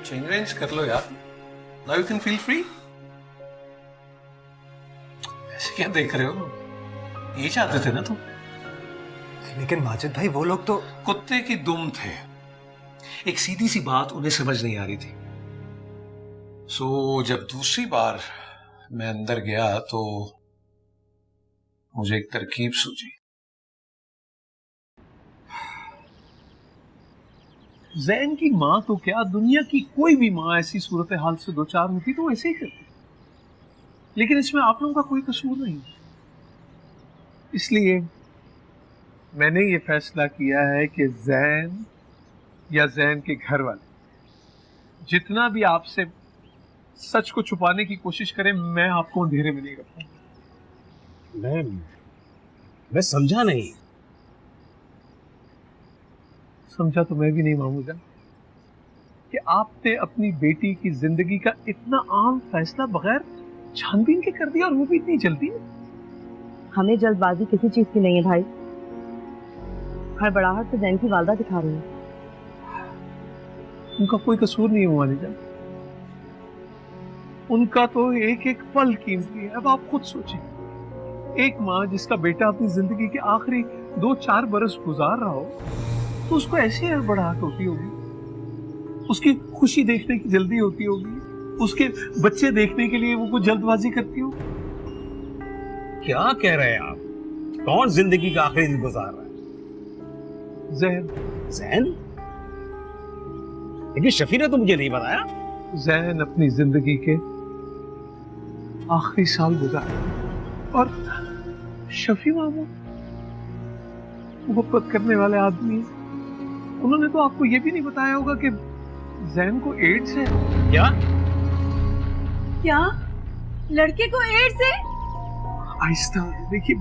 Change वेंज कर लो यार, now you can feel free. ऐसे क्या देख रहे हो, ये चाहते थे ना तुम? लेकिन माजिद भाई वो लोग तो कुत्ते की दुम थे। एक सीधी सी बात उन्हें समझ नहीं आ रही थी। सो जब दूसरी बार मैं अंदर गया तो मुझे एक तरकीब सूझी। जैन की माँ तो क्या, दुनिया की कोई भी माँ ऐसी सूरत हाल से दो चार होती तो ऐसे ही करती, लेकिन इसमें आप लोगों का कोई कसूर नहीं। इसलिए मैंने ये फैसला किया है कि जैन या जैन के घर वाले जितना भी आपसे सच को छुपाने की कोशिश करें, मैं आपको अंधेरे में नहीं रखूंगा। मैं समझा नहीं। समझा तो मैं भी नहीं मामूजा कि आपने अपनी बेटी की जिंदगी का इतना आम फैसला बगैर छानबीन के कर दिया, और वो भी इतनी जल्दी में। हमें जल्दबाजी किसी चीज की नहीं है भाई। हड़बड़ाहट तो जैन की वालदा दिखा रही है। उनका कोई कसूर नहीं है वालिदा, उनका तो एक एक पल कीमती है। अब आप खुद सोचें, एक माँ जिसका बेटा अपनी जिंदगी के आखिरी 2-4 बरस गुजार रहा हो, तो उसको ऐसी हड़बड़ाहट होती होगी, उसकी खुशी देखने की जल्दी होती होगी, उसके बच्चे देखने के लिए वो कुछ जल्दबाजी करती हो। क्या कह रहे हैं आप? कौन जिंदगी का आखिरी दिन गुजार रहा है? जैन। जैन? लेकिन शफी ने तो मुझे नहीं बताया। जैन अपनी जिंदगी के आखिरी साल गुजारा, और शफी मामू मोहब्बत करने वाले आदमी, उन्होंने तो आपको ये भी नहीं बताया होगा कि जैन को एड्स है। क्या? क्या? लड़के को एड्स है? आहिस्ता देखिए,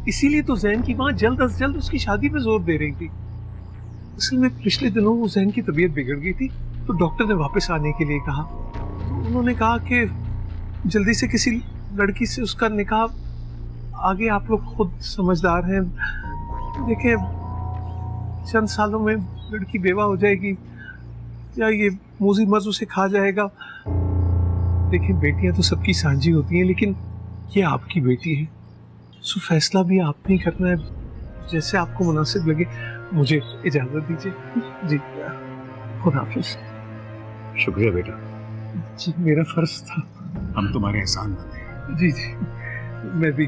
इसीलिए तो जैन की माँ जल्द अज जल्द उसकी शादी पे जोर दे रही थी। असल में पिछले दिनों वो जैन की तबीयत बिगड़ गई थी, तो डॉक्टर ने वापस आने के लिए कहा। तो उन्होंने कहा कि जल्दी से किसी लड़की से उसका निकाह, आगे आप लोग खुद समझदार हैं। देखिए, चंद सालों में लड़की बेवा हो जाएगी या ये मूजी मर्ज उसे खा जाएगा। देखिए, बेटियां तो सबकी सांझी होती हैं, लेकिन ये आपकी बेटी है, सो फैसला भी आपने ही करना है, जैसे आपको मुनासिब लगे। मुझे इजाजत दीजिए। जी, खुदा हाफिज। शुक्रिया बेटा। जी, मेरा फर्ज था। हम तुम्हारे एहसान बंदे हैं। जी जी, मैं भी।